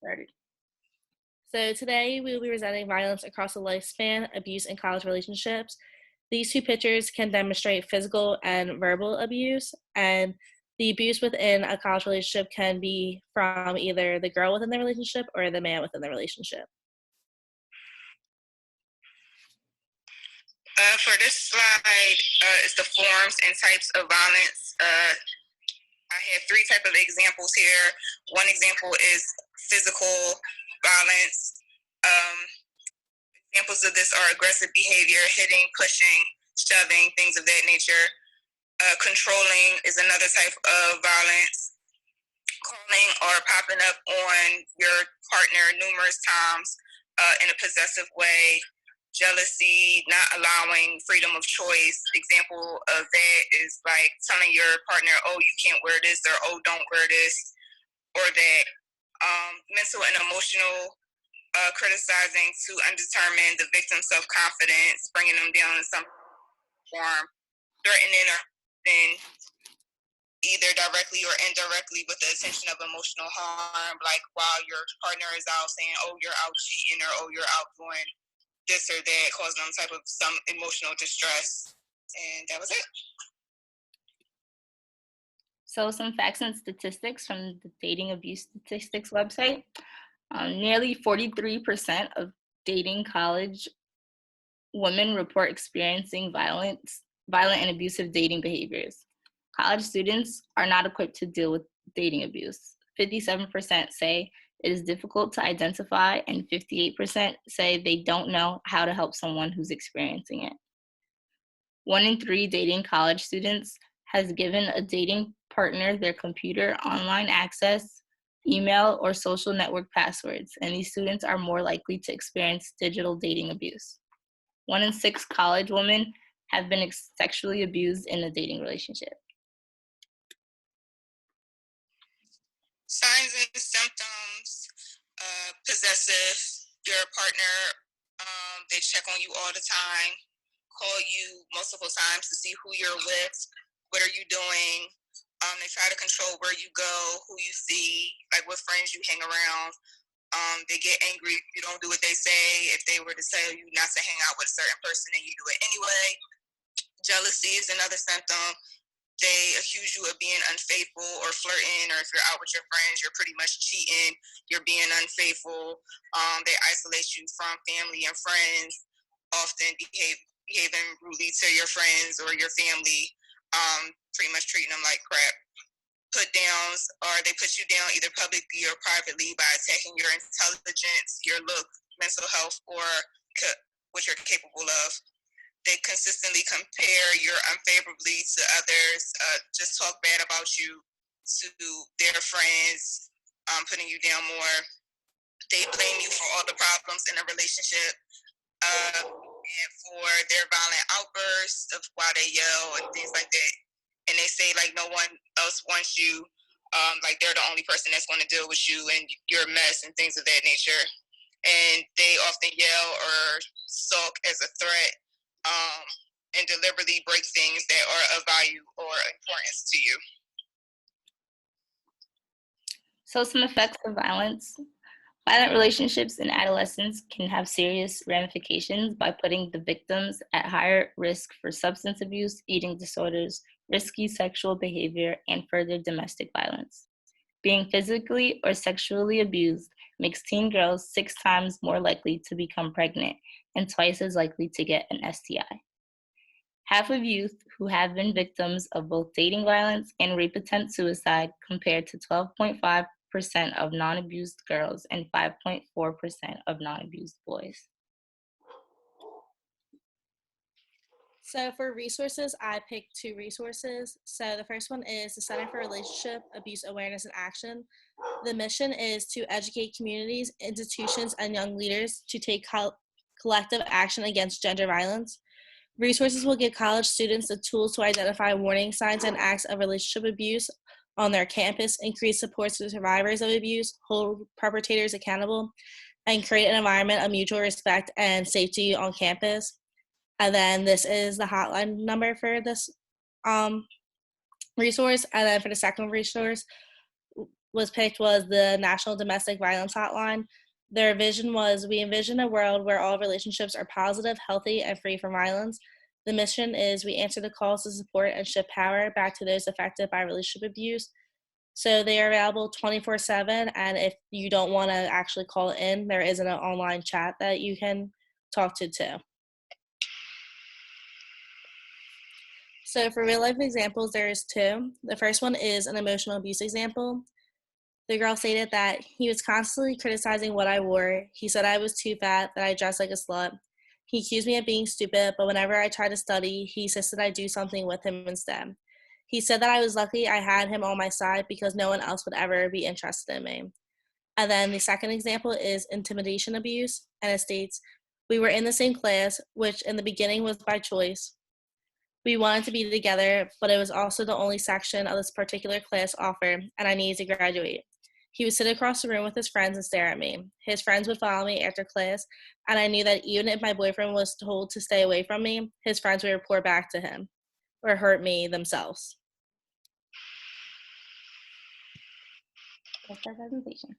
Started. So today we will be presenting violence across the lifespan, abuse in college relationships. These two pictures can demonstrate physical and verbal abuse, and the abuse within a college relationship can be from either the girl within the relationship or the man within the relationship. For this slide, is the forms and types of violence. I have three types of examples here. One example is physical violence. Um, Examples of this are aggressive behavior, hitting, pushing, shoving, things of that nature. Controlling is another type of violence. Calling or popping up on your partner numerous times in a possessive way. Jealousy, not allowing freedom of choice. Example of that is like telling your partner, oh, you can't wear this, or oh, don't wear this, or that. Mental and emotional criticizing to undetermine the victim's self-confidence, bringing them down in some form, threatening or then either directly or indirectly with the intention of emotional harm, like while your partner is out saying, oh, you're out cheating, or oh, you're out doing this or that, causing them type of some emotional distress. And that was it. So some facts and statistics from the Dating Abuse Statistics website. Nearly 43% of dating college women report experiencing violent and abusive dating behaviors. College students are not equipped to deal with dating abuse. 57% say it is difficult to identify, and 58% say they don't know how to help someone who's experiencing it. 1 in 3 dating college students has given a dating partner their computer, online access, email, or social network passwords, and these students are more likely to experience digital dating abuse. 1 in 6 college women have been sexually abused in a dating relationship. Signs and symptoms, possessive, your partner, they check on you all the time, call you multiple times to see who you're with, what are you doing. They try to control where you go, who you see, like what friends you hang around. They get angry if you don't do what they say. If they were to tell you not to hang out with a certain person and you do it anyway. Jealousy is another symptom. They accuse you of being unfaithful or flirting, or if you're out with your friends, you're pretty much cheating, you're being unfaithful. They isolate you from family and friends, often behaving rudely to your friends or your family, pretty much treating them like crap. Put downs, or they put you down either publicly or privately by attacking your intelligence, your look, mental health, or what you're capable of. They consistently compare you unfavorably to others, just talk bad about you to their friends, putting you down more. They blame you for all the problems in a relationship, and for their violent outbursts of why they yell and things like that. And they say like no one else wants you, like they're the only person that's going to deal with you and your mess and things of that nature. And they often yell or sulk as a threat, and deliberately break things that are of value or importance to you. So some effects of violence. Violent relationships in adolescence can have serious ramifications by putting the victims at higher risk for substance abuse, eating disorders, risky sexual behavior, and further domestic violence. Being physically or sexually abused makes teen girls 6 times more likely to become pregnant and twice as likely to get an STI. Half of youth who have been victims of both dating violence and rape attempt suicide, compared to 12.5% of non-abused girls and 5.4% of non-abused boys. So for resources, I picked 2 resources. So the first one is the Center for Relationship Abuse Awareness and Action. The mission is to educate communities, institutions, and young leaders to take collective action against gender violence. Resources will give college students the tools to identify warning signs and acts of relationship abuse on their campus, increase support to survivors of abuse, hold perpetrators accountable, and create an environment of mutual respect and safety on campus. And then this is the hotline number for this resource. And then for the second resource, was picked was the National Domestic Violence Hotline. Their vision was, we envision a world where all relationships are positive, healthy, and free from violence. The mission is, we answer the calls to support and shift power back to those affected by relationship abuse. So they are available 24/7, and if you don't want to actually call in, there is an online chat that you can talk to too. So for real life examples, there's two. The first one is an emotional abuse example. The girl stated that he was constantly criticizing what I wore. He said I was too fat, that I dressed like a slut. He accused me of being stupid, but whenever I tried to study, he insisted I do something with him instead. He said that I was lucky I had him on my side because no one else would ever be interested in me. And then the second example is intimidation abuse, and it states, we were in the same class, which in the beginning was by choice. We wanted to be together, but it was also the only section of this particular class offered, and I needed to graduate. He would sit across the room with his friends and stare at me. His friends would follow me after class, and I knew that even if my boyfriend was told to stay away from me, his friends would report back to him or hurt me themselves. That's our presentation.